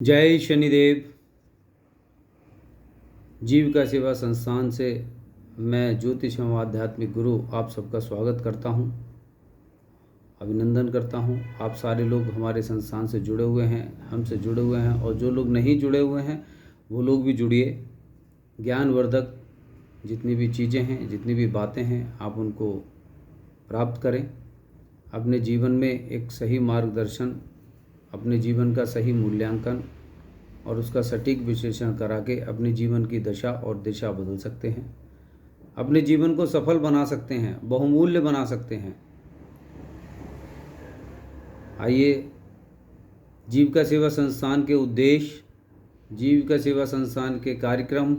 जय शनिदेव। जीविका सेवा संस्थान से मैं ज्योतिष एवं आध्यात्मिक गुरु आप सबका स्वागत करता हूं, अभिनंदन करता हूं। आप सारे लोग हमारे संस्थान से जुड़े हुए हैं, हमसे जुड़े हुए हैं, और जो लोग नहीं जुड़े हुए हैं वो लोग भी जुड़िए। ज्ञानवर्धक जितनी भी चीज़ें हैं, जितनी भी बातें हैं, आप उनको प्राप्त करें। अपने जीवन में एक सही मार्गदर्शन, अपने जीवन का सही मूल्यांकन और उसका सटीक विश्लेषण करा के अपने जीवन की दशा और दिशा बदल सकते हैं, अपने जीवन को सफल बना सकते हैं, बहुमूल्य बना सकते हैं। आइए, जीविका सेवा संस्थान के उद्देश्य, जीविका सेवा संस्थान के कार्यक्रम,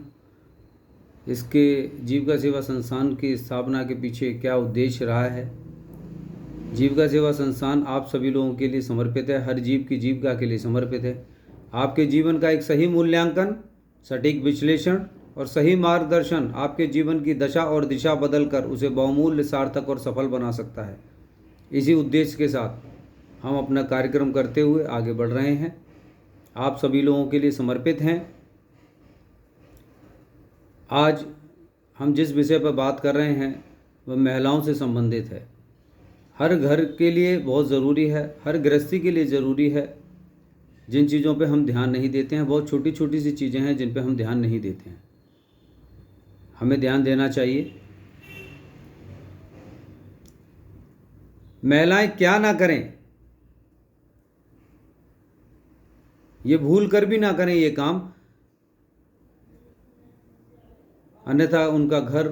इसके जीविका सेवा संस्थान की स्थापना के पीछे क्या उद्देश्य रहा है। जीविका सेवा संस्थान आप सभी लोगों के लिए समर्पित है, हर जीव की जीविका के लिए समर्पित है। आपके जीवन का एक सही मूल्यांकन, सटीक विश्लेषण और सही मार्गदर्शन आपके जीवन की दशा और दिशा बदलकर उसे बहुमूल्य, सार्थक और सफल बना सकता है। इसी उद्देश्य के साथ हम अपना कार्यक्रम करते हुए आगे बढ़ रहे हैं, आप सभी लोगों के लिए समर्पित हैं। आज हम जिस विषय पर बात कर रहे हैं वह महिलाओं से संबंधित है। हर घर के लिए बहुत ज़रूरी है, हर गृहस्थी के लिए ज़रूरी है। जिन चीज़ों पे हम ध्यान नहीं देते हैं, बहुत छोटी छोटी सी चीज़ें हैं जिन पे हम ध्यान नहीं देते हैं, हमें ध्यान देना चाहिए। महिलाएं क्या ना करें, ये भूल कर भी ना करें ये काम, अन्यथा उनका घर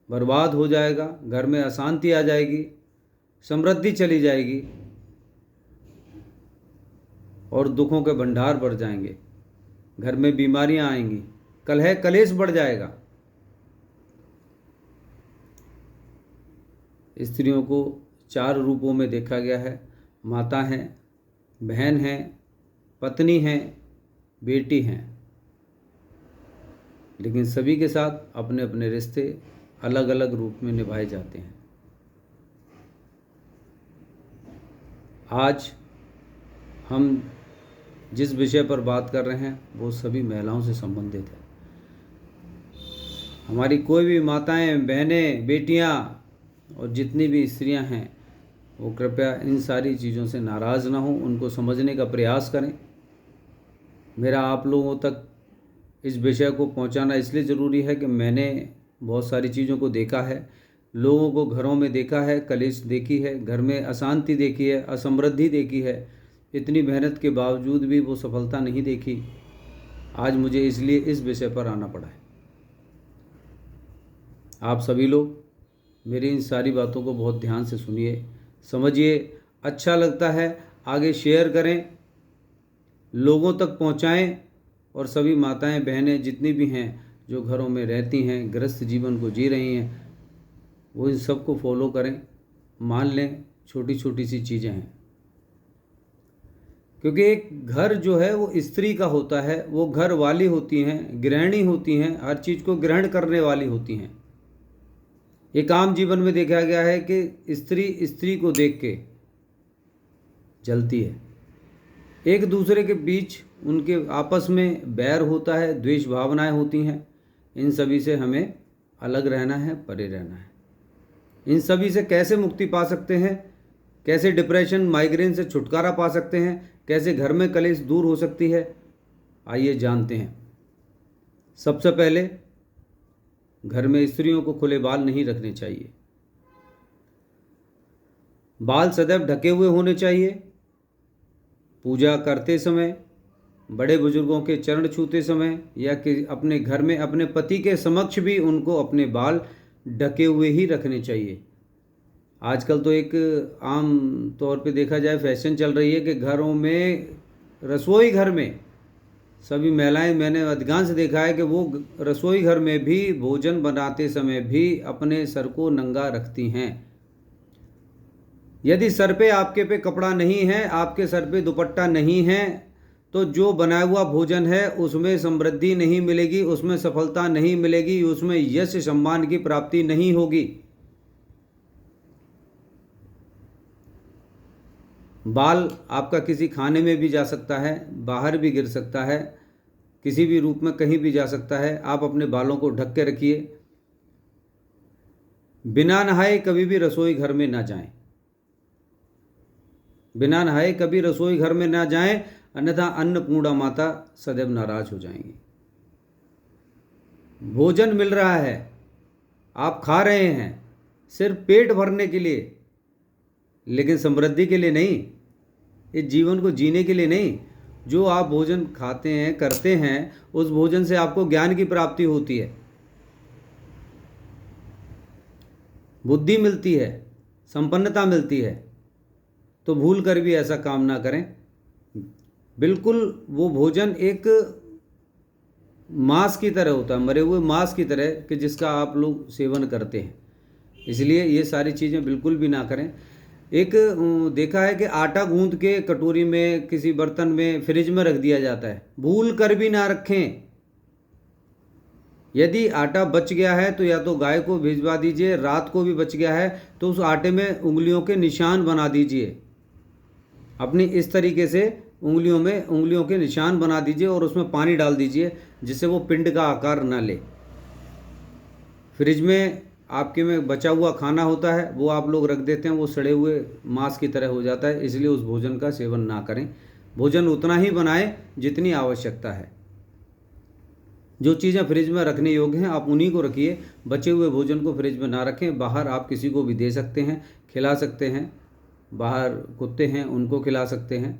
बर्बाद हो जाएगा, घर में अशांति आ जाएगी, समृद्धि चली जाएगी और दुखों के भंडार बढ़ जाएंगे, घर में बीमारियां आएंगी, कलह कलेश बढ़ जाएगा। स्त्रियों को 4 रूपों में देखा गया है। माता हैं, बहन हैं, पत्नी हैं, बेटी हैं, लेकिन सभी के साथ अपने अपने रिश्ते अलग अलग रूप में निभाए जाते हैं। आज हम जिस विषय पर बात कर रहे हैं वो सभी महिलाओं से संबंधित है। हमारी कोई भी माताएं, बहनें, बेटियां और जितनी भी स्त्रियां हैं वो कृपया इन सारी चीज़ों से नाराज़ ना हो, उनको समझने का प्रयास करें। मेरा आप लोगों तक इस विषय को पहुंचाना इसलिए ज़रूरी है कि मैंने बहुत सारी चीज़ों को देखा है, लोगों को घरों में देखा है, कलेश देखी है, घर में अशांति देखी है, असमृद्धि देखी है। इतनी मेहनत के बावजूद भी वो सफलता नहीं देखी। आज मुझे इसलिए इस विषय पर आना पड़ा है। आप सभी लोग मेरी इन सारी बातों को बहुत ध्यान से सुनिए, समझिए। अच्छा लगता है आगे शेयर करें, लोगों तक पहुंचाएं, और सभी माताएं, बहनें जितनी भी हैं जो घरों में रहती हैं, गृहस्थ जीवन को जी रही हैं, वो इन सबको फॉलो करें। मान लें छोटी छोटी सी चीज़ें हैं, क्योंकि एक घर जो है वो स्त्री का होता है, वो घर वाली होती हैं, गृहिणी होती हैं, हर चीज़ को ग्रहण करने वाली होती हैं। एक आम जीवन में देखा गया है कि स्त्री स्त्री को देख के जलती है, एक दूसरे के बीच उनके आपस में बैर होता है, द्वेष भावनाएं होती हैं। इन सभी से हमें अलग रहना है, परे रहना है। इन सभी से कैसे मुक्ति पा सकते हैं, कैसे डिप्रेशन, माइग्रेन से छुटकारा पा सकते हैं, कैसे घर में कलेश दूर हो सकती है, आइए जानते हैं। सबसे पहले, घर में स्त्रियों को खुले बाल नहीं रखने चाहिए। बाल सदैव ढके हुए होने चाहिए। पूजा करते समय, बड़े बुजुर्गों के चरण छूते समय, या कि अपने घर में अपने पति के समक्ष भी उनको अपने बाल ढके हुए ही रखने चाहिए। आजकल तो एक आम तौर पे देखा जाए फैशन चल रही है कि घरों में, रसोई घर में सभी महिलाएं, मैंने अधिकांश देखा है कि वो रसोई घर में भी भोजन बनाते समय भी अपने सर को नंगा रखती हैं। यदि सर पे आपके पे कपड़ा नहीं है, आपके सर पे दुपट्टा नहीं है, तो जो बनाया हुआ भोजन है उसमें समृद्धि नहीं मिलेगी, उसमें सफलता नहीं मिलेगी, उसमें यश सम्मान की प्राप्ति नहीं होगी। बाल आपका किसी खाने में भी जा सकता है, बाहर भी गिर सकता है, किसी भी रूप में कहीं भी जा सकता है। आप अपने बालों को ढक के रखिए। बिना नहाए कभी भी रसोई घर में ना जाएं। बिना नहाए कभी रसोई घर में ना जाएं, अन्यथा अन्नपूर्णा माता सदैव नाराज हो जाएंगी। भोजन मिल रहा है, आप खा रहे हैं सिर्फ पेट भरने के लिए, लेकिन समृद्धि के लिए नहीं, इस जीवन को जीने के लिए नहीं। जो आप भोजन खाते हैं, करते हैं, उस भोजन से आपको ज्ञान की प्राप्ति होती है, बुद्धि मिलती है, संपन्नता मिलती है। तो भूल कर भी ऐसा काम ना करें। बिल्कुल वो भोजन एक मांस की तरह होता है, मरे हुए मांस की तरह कि जिसका आप लोग सेवन करते हैं। इसलिए ये सारी चीज़ें बिल्कुल भी ना करें। एक देखा है कि आटा गूंद के कटोरी में, किसी बर्तन में, फ्रिज में रख दिया जाता है। भूल कर भी ना रखें। यदि आटा बच गया है तो या तो गाय को भिजवा दीजिए, रात को भी बच गया है तो उस आटे में उंगलियों के निशान बना दीजिए। अपनी इस तरीके से उंगलियों के निशान बना दीजिए और उसमें पानी डाल दीजिए, जिससे वो पिंड का आकार ना ले। फ्रिज में आपके में बचा हुआ खाना होता है, वो आप लोग रख देते हैं, वो सड़े हुए मांस की तरह हो जाता है। इसलिए उस भोजन का सेवन ना करें। भोजन उतना ही बनाएं जितनी आवश्यकता है। जो चीज़ें फ्रिज में रखने योग्य हैं आप उन्हीं को रखिए। बचे हुए भोजन को फ्रिज में ना रखें। बाहर आप किसी को भी दे सकते हैं, खिला सकते हैं। बाहर कुत्ते हैं, उनको खिला सकते हैं।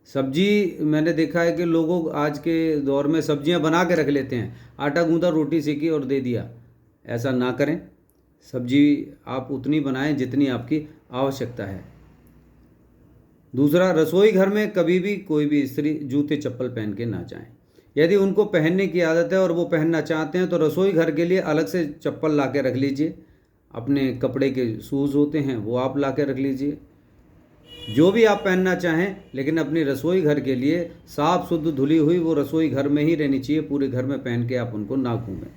सब्जी, मैंने देखा है कि लोगों आज के दौर में सब्जियां बना के रख लेते हैं। आटा गूंदा, रोटी सेकी और दे दिया। ऐसा ना करें। सब्जी आप उतनी बनाएं जितनी आपकी आवश्यकता है। दूसरा, रसोई घर में कभी भी कोई भी स्त्री जूते चप्पल पहन के ना जाएं। यदि उनको पहनने की आदत है और वो पहनना चाहते हैं तो रसोई घर के लिए अलग से चप्पल ला के रख लीजिए। अपने कपड़े के शूज़ होते हैं वो आप ला के रख लीजिए, जो भी आप पहनना चाहें। लेकिन अपनी रसोई घर के लिए साफ शुद्ध धुली हुई वो रसोई घर में ही रहनी चाहिए। पूरे घर में पहन के आप उनको ना घूमें।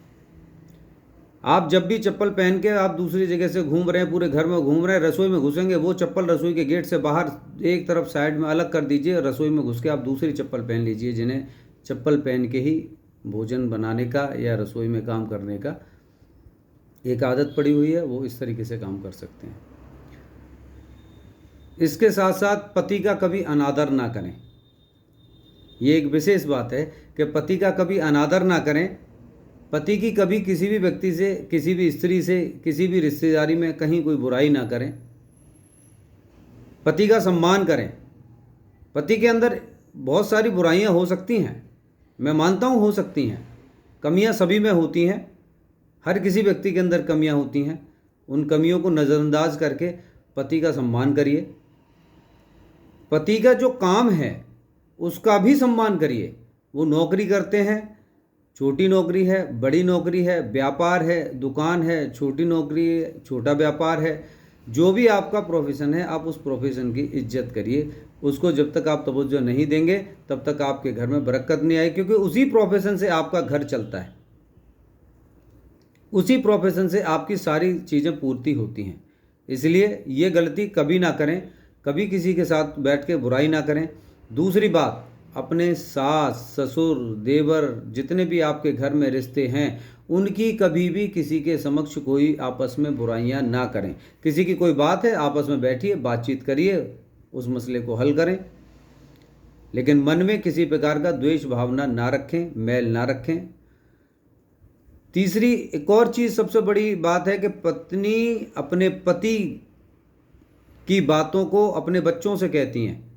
आप जब भी चप्पल पहन के आप दूसरी जगह से घूम रहे हैं, पूरे घर में घूम रहे हैं, रसोई में घुसेंगे, वो चप्पल रसोई के गेट से बाहर एक तरफ साइड में अलग कर दीजिए। रसोई में घुस के आप दूसरी चप्पल पहन लीजिए। जिन्हें चप्पल पहन के ही भोजन बनाने का या रसोई में काम करने का एक आदत पड़ी हुई है, वो इस तरीके से काम कर सकते हैं। इसके साथ साथ पति का कभी अनादर ना करें। ये एक विशेष बात है कि पति का कभी अनादर ना करें। पति की कभी किसी भी व्यक्ति से, किसी भी स्त्री से, किसी भी रिश्तेदारी में कहीं कोई बुराई ना करें। पति का सम्मान करें। पति के अंदर बहुत सारी बुराइयां हो सकती हैं, मैं मानता हूँ हो सकती हैं। कमियां सभी में होती हैं, हर किसी व्यक्ति के अंदर कमियां होती हैं। उन कमियों को नज़रअंदाज करके पति का सम्मान करिए। पति का जो काम है उसका भी सम्मान करिए। वो नौकरी करते हैं, छोटी नौकरी है, बड़ी नौकरी है, व्यापार है, दुकान है, छोटी नौकरी है, छोटा व्यापार है, जो भी आपका प्रोफेशन है आप उस प्रोफेशन की इज्जत करिए। उसको जब तक आप तवज्जो नहीं देंगे तब तक आपके घर में बरकत नहीं आएगी, क्योंकि उसी प्रोफेशन से आपका घर चलता है, उसी प्रोफेशन से आपकी सारी चीज़ें पूर्ति होती हैं। इसलिए ये गलती कभी ना करें। कभी किसी के साथ बैठ के बुराई ना करें। दूसरी बात, अपने सास, ससुर, देवर, जितने भी आपके घर में रिश्ते हैं, उनकी कभी भी किसी के समक्ष कोई आपस में बुराइयां ना करें। किसी की कोई बात है, आपस में बैठिए, बातचीत करिए, उस मसले को हल करें, लेकिन मन में किसी प्रकार का द्वेष भावना ना रखें, मैल ना रखें। तीसरी एक और चीज़ सबसे बड़ी बात है कि पत्नी अपने पति की बातों को अपने बच्चों से कहती हैं।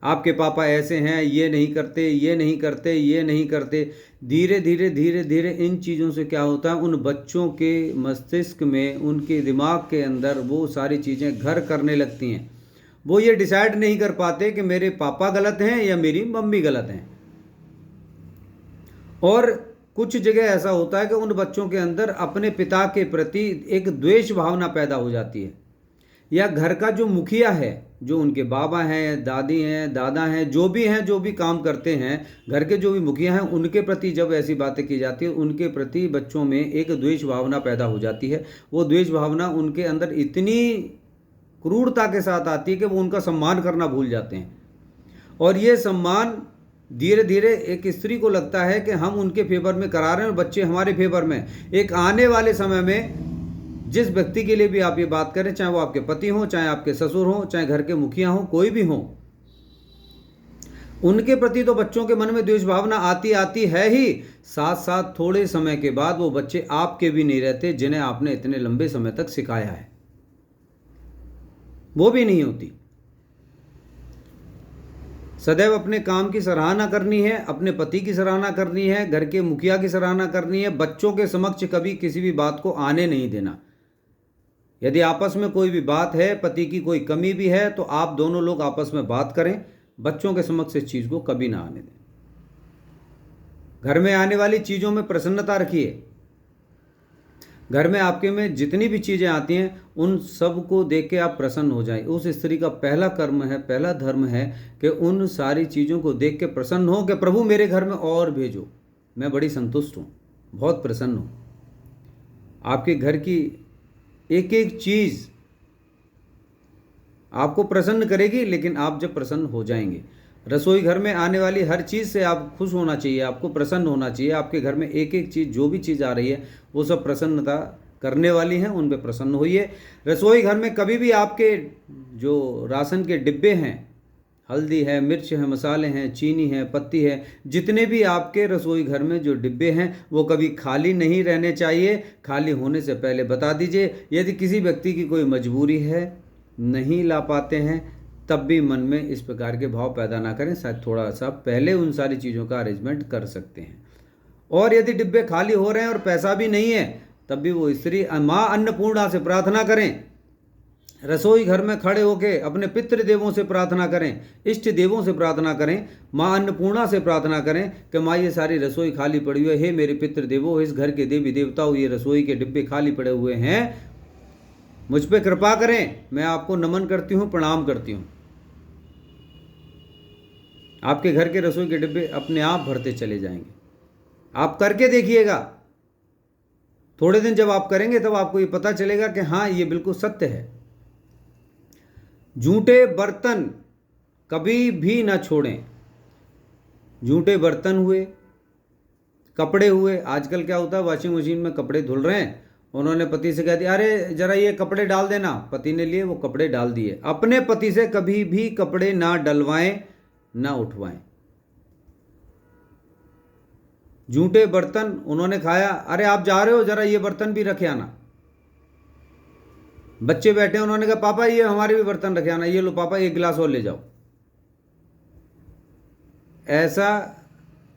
आपके पापा ऐसे हैं, ये नहीं करते, ये नहीं करते, ये नहीं करते। धीरे धीरे धीरे धीरे इन चीज़ों से क्या होता है, उन बच्चों के मस्तिष्क में, उनके दिमाग के अंदर वो सारी चीज़ें घर करने लगती हैं। वो ये डिसाइड नहीं कर पाते कि मेरे पापा गलत हैं या मेरी मम्मी गलत हैं। और कुछ जगह ऐसा होता है कि उन बच्चों के अंदर अपने पिता के प्रति एक द्वेष भावना पैदा हो जाती है, या घर का जो मुखिया है, जो उनके बाबा हैं, दादी हैं, दादा हैं, जो भी काम करते हैं, घर के जो भी मुखिया हैं, उनके प्रति जब ऐसी बातें की जाती है, उनके प्रति बच्चों में एक द्वेष भावना पैदा हो जाती है। वो द्वेष भावना उनके अंदर इतनी क्रूरता के साथ आती है कि वो उनका सम्मान करना भूल जाते हैं। और ये सम्मान धीरे धीरे एक स्त्री को लगता है कि हम उनके फेवर में करा रहे हैं और बच्चे हमारे फेवर में। एक आने वाले समय में जिस व्यक्ति के लिए भी आप ये बात करें, चाहे वो आपके पति हों, चाहे आपके ससुर हों, चाहे घर के मुखिया हों, कोई भी हों, उनके प्रति तो बच्चों के मन में द्वेष भावना आती है ही, साथ साथ थोड़े समय के बाद वो बच्चे आपके भी नहीं रहते जिन्हें आपने इतने लंबे समय तक सिखाया है, वो भी नहीं होती। सदैव अपने काम की सराहना करनी है, अपने पति की सराहना करनी है, घर के मुखिया की सराहना करनी है। बच्चों के समक्ष कभी किसी भी बात को आने नहीं देना। यदि आपस में कोई भी बात है, पति की कोई कमी भी है, तो आप दोनों लोग आपस में बात करें, बच्चों के समक्ष इस चीज़ को कभी ना आने दें। घर में आने वाली चीज़ों में प्रसन्नता रखिए। घर में आपके में जितनी भी चीज़ें आती हैं उन सब को देख के आप प्रसन्न हो जाएं। उस स्त्री का पहला कर्म है, पहला धर्म है कि उन सारी चीज़ों को देख के प्रसन्न हो कि प्रभु मेरे घर में और भेजो, मैं बड़ी संतुष्ट हूँ, बहुत प्रसन्न हूँ। आपके घर की एक एक चीज़ आपको प्रसन्न करेगी, लेकिन आप जब प्रसन्न हो जाएंगे। रसोई घर में आने वाली हर चीज़ से आप खुश होना चाहिए, आपको प्रसन्न होना चाहिए। आपके घर में एक एक चीज़, जो भी चीज़ आ रही है, वो सब प्रसन्नता करने वाली हैं, उन पे प्रसन्न होइए। रसोई घर में कभी भी आपके जो राशन के डिब्बे हैं, हल्दी है, मिर्च है, मसाले हैं, चीनी है, पत्ती है, जितने भी आपके रसोई घर में जो डिब्बे हैं, वो कभी खाली नहीं रहने चाहिए। खाली होने से पहले बता दीजिए। यदि किसी व्यक्ति की कोई मजबूरी है, नहीं ला पाते हैं, तब भी मन में इस प्रकार के भाव पैदा ना करें, शायद थोड़ा सा पहले उन सारी चीज़ों का अरेंजमेंट कर सकते हैं। और यदि डिब्बे खाली हो रहे हैं और पैसा भी नहीं है, तब भी वो स्त्री माँ अन्नपूर्णा से प्रार्थना करें। रसोई घर में खड़े होकर अपने पितृ देवों से प्रार्थना करें, इष्ट देवों से प्रार्थना करें, माँ अन्नपूर्णा से प्रार्थना करें कि माँ ये सारी रसोई खाली पड़ी हुई है, हे मेरे पितृ देवों, इस घर के देवी देवताओं, ये रसोई के डिब्बे खाली पड़े हुए हैं, मुझ पे कृपा करें, मैं आपको नमन करती हूँ, प्रणाम करती हूँ। आपके घर के रसोई के डिब्बे अपने आप भरते चले जाएंगे। आप करके देखिएगा। थोड़े दिन जब आप करेंगे तब आपको ये पता चलेगा कि हाँ, ये बिल्कुल सत्य है। झूठे बर्तन कभी भी ना छोड़ें। झूठे बर्तन हुए, कपड़े हुए। आजकल क्या होता है, वॉशिंग मशीन में कपड़े धुल रहे हैं, उन्होंने पति से कह दिया अरे जरा ये कपड़े डाल देना, पति ने लिए वो कपड़े डाल दिए। अपने पति से कभी भी कपड़े ना डलवाएं, ना उठवाएं। झूठे बर्तन उन्होंने खाया, अरे आप जा रहे हो, जरा ये बर्तन भी रखे आना। बच्चे बैठे, उन्होंने कहा पापा ये हमारे भी बर्तन रखे आना, ये लो पापा एक गिलास और ले जाओ। ऐसा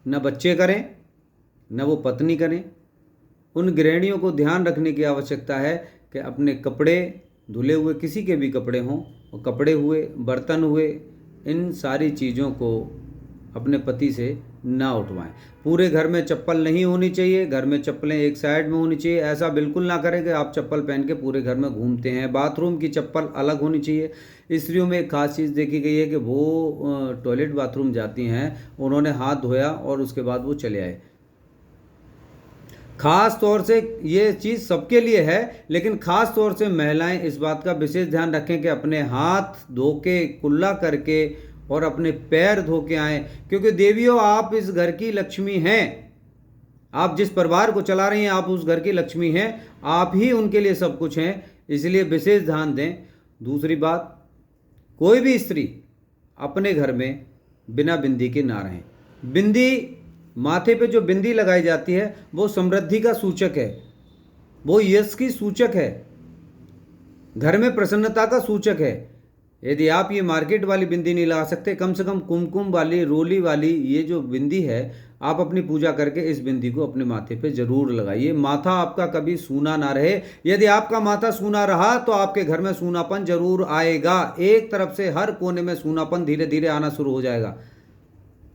न बच्चे करें, न वो पत्नी करें। उन गृहिणियों को ध्यान रखने की आवश्यकता है कि अपने कपड़े धुले हुए, किसी के भी कपड़े हों, और कपड़े हुए, बर्तन हुए, इन सारी चीज़ों को अपने पति से ना उठवाएं। पूरे घर में चप्पल नहीं होनी चाहिए, घर में चप्पलें एक साइड में होनी चाहिए। ऐसा बिल्कुल ना करें कि आप चप्पल पहन के पूरे घर में घूमते हैं। बाथरूम की चप्पल अलग होनी चाहिए। स्त्रियों में एक खास चीज़ देखी गई है कि वो टॉयलेट बाथरूम जाती हैं, उन्होंने हाथ धोया और उसके बाद वो चले आए। खास तौर से ये चीज़ सबके लिए है, लेकिन खास तौर से महिलाएं इस बात का विशेष ध्यान रखें कि अपने हाथ धो के, कुल्ला करके और अपने पैर धो के आएँ, क्योंकि देवियों आप इस घर की लक्ष्मी हैं। आप जिस परिवार को चला रही हैं, आप उस घर की लक्ष्मी हैं, आप ही उनके लिए सब कुछ हैं, इसलिए विशेष ध्यान दें। दूसरी बात, कोई भी स्त्री अपने घर में बिना बिंदी के ना रहें। बिंदी, माथे पे जो बिंदी लगाई जाती है वो समृद्धि का सूचक है, वो यश की सूचक है, घर में प्रसन्नता का सूचक है। यदि आप ये मार्केट वाली बिंदी नहीं लगा सकते, कम से कम कुमकुम वाली, रोली वाली ये जो बिंदी है, आप अपनी पूजा करके इस बिंदी को अपने माथे पे जरूर लगाइए। माथा आपका कभी सूना ना रहे। यदि आपका माथा सूना रहा तो आपके घर में सूनापन जरूर आएगा। एक तरफ से हर कोने में सूनापन धीरे धीरे आना शुरू हो जाएगा।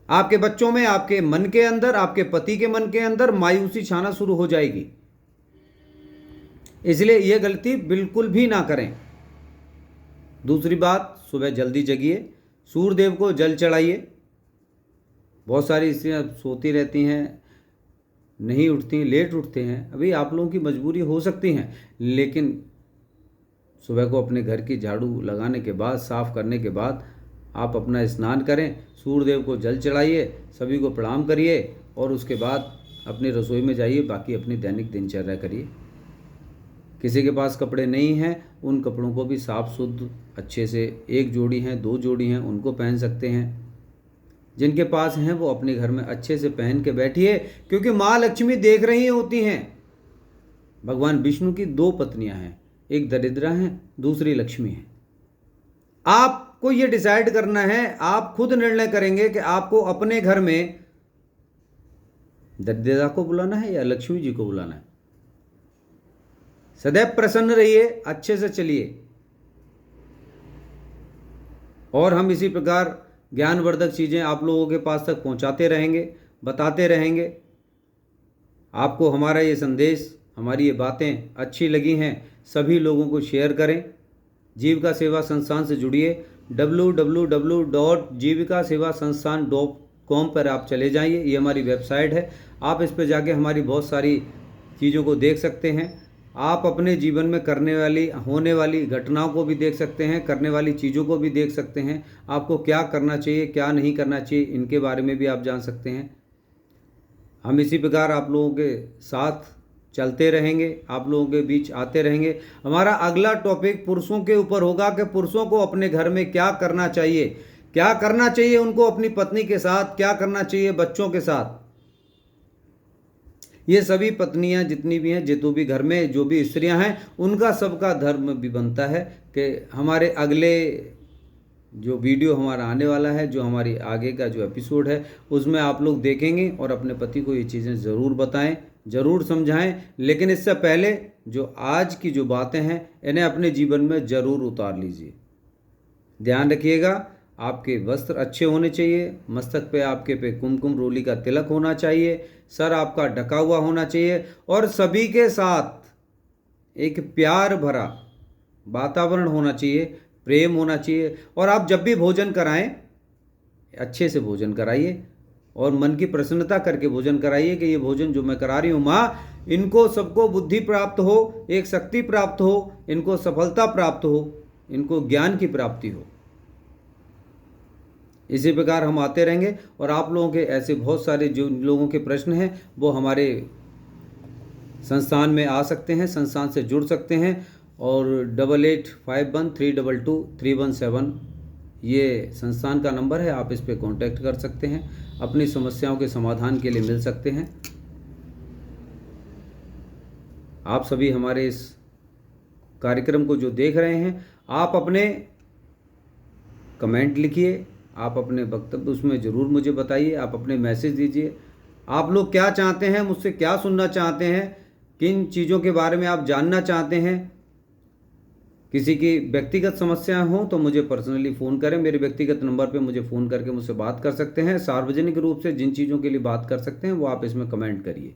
आपके बच्चों में, आपके मन के अंदर, आपके पति के मन के अंदर मायूसी छाना शुरू हो जाएगी। इसलिए यह गलती बिल्कुल भी ना करें। दूसरी बात, सुबह जल्दी जगिए, सूर्यदेव को जल चढ़ाइए। बहुत सारी स्त्रियाँ सोती रहती हैं, नहीं उठती, लेट उठते हैं। अभी आप लोगों की मजबूरी हो सकती हैं, लेकिन सुबह को अपने घर की झाड़ू लगाने के बाद, साफ़ करने के बाद आप अपना स्नान करें, सूर्यदेव को जल चढ़ाइए, सभी को प्रणाम करिए और उसके बाद अपनी रसोई में जाइए, बाकी अपनी दैनिक दिनचर्या करिए। किसी के पास कपड़े नहीं हैं, उन कपड़ों को भी साफ शुद्ध अच्छे से, 1 जोड़ी हैं, 2 जोड़ी हैं, उनको पहन सकते हैं। जिनके पास हैं वो अपने घर में अच्छे से पहन के बैठिए, क्योंकि माँ लक्ष्मी देख रही होती हैं। भगवान विष्णु की 2 पत्नियां हैं, एक दरिद्रा है, दूसरी लक्ष्मी है। आपको ये डिसाइड करना है, आप खुद निर्णय करेंगे कि आपको अपने घर में दरिद्रता को बुलाना है या लक्ष्मी जी को बुलाना है। सदैव प्रसन्न रहिए, अच्छे से चलिए और हम इसी प्रकार ज्ञानवर्धक चीज़ें आप लोगों के पास तक पहुंचाते रहेंगे, बताते रहेंगे। आपको हमारा ये संदेश, हमारी ये बातें अच्छी लगी हैं, सभी लोगों को शेयर करें। जीविका सेवा संस्थान से जुड़िए, www.jivikasevasanstan.com पर आप चले जाइए, ये हमारी वेबसाइट है। आप इस पर जाके हमारी बहुत सारी चीज़ों को देख सकते हैं। आप अपने जीवन में होने वाली घटनाओं को भी देख सकते हैं, करने वाली चीज़ों को भी देख सकते हैं। आपको क्या करना चाहिए, क्या नहीं करना चाहिए, इनके बारे में भी आप जान सकते हैं। हम इसी प्रकार आप लोगों के साथ चलते रहेंगे, आप लोगों के बीच आते रहेंगे। हमारा अगला टॉपिक पुरुषों के ऊपर होगा कि पुरुषों को अपने घर में क्या करना चाहिए, क्या करना चाहिए उनको अपनी पत्नी के साथ, क्या करना चाहिए बच्चों के साथ। ये सभी पत्नियां जितनी भी हैं, जितने भी घर में जो भी स्त्रियां हैं, उनका सबका धर्म भी बनता है कि हमारे अगले जो वीडियो हमारा आने वाला है, जो हमारी आगे का जो एपिसोड है, उसमें आप लोग देखेंगे और अपने पति को ये चीज़ें ज़रूर बताएं, ज़रूर समझाएं। लेकिन इससे पहले जो आज की जो बातें हैं, इन्हें अपने जीवन में ज़रूर उतार लीजिए। ध्यान रखिएगा, आपके वस्त्र अच्छे होने चाहिए, मस्तक पे आपके पे कुमकुम रोली का तिलक होना चाहिए, सर आपका ढका हुआ होना चाहिए और सभी के साथ एक प्यार भरा वातावरण होना चाहिए, प्रेम होना चाहिए। और आप जब भी भोजन कराएं, अच्छे से भोजन कराइए और मन की प्रसन्नता करके भोजन कराइए कि ये भोजन जो मैं करा रही हूँ माँ, इनको सबको बुद्धि प्राप्त हो, एक शक्ति प्राप्त हो, इनको सफलता प्राप्त हो, इनको ज्ञान की प्राप्ति हो। इसी प्रकार हम आते रहेंगे और आप लोगों के ऐसे बहुत सारे जो लोगों के प्रश्न हैं वो हमारे संस्थान में आ सकते हैं, संस्थान से जुड़ सकते हैं। और 8851322317 ये संस्थान का नंबर है, आप इस पर कांटेक्ट कर सकते हैं, अपनी समस्याओं के समाधान के लिए मिल सकते हैं। आप सभी हमारे इस कार्यक्रम को जो देख रहे हैं, आप अपने कमेंट लिखिए, आप अपने वक्तव्य उसमें ज़रूर मुझे बताइए, आप अपने मैसेज दीजिए। आप लोग क्या चाहते हैं, मुझसे क्या सुनना चाहते हैं, किन चीज़ों के बारे में आप जानना चाहते हैं। किसी की व्यक्तिगत समस्याएं हों तो मुझे पर्सनली फ़ोन करें, मेरे व्यक्तिगत नंबर पे मुझे फ़ोन करके मुझसे बात कर सकते हैं। सार्वजनिक रूप से जिन चीज़ों के लिए बात कर सकते हैं वो आप इसमें कमेंट करिए।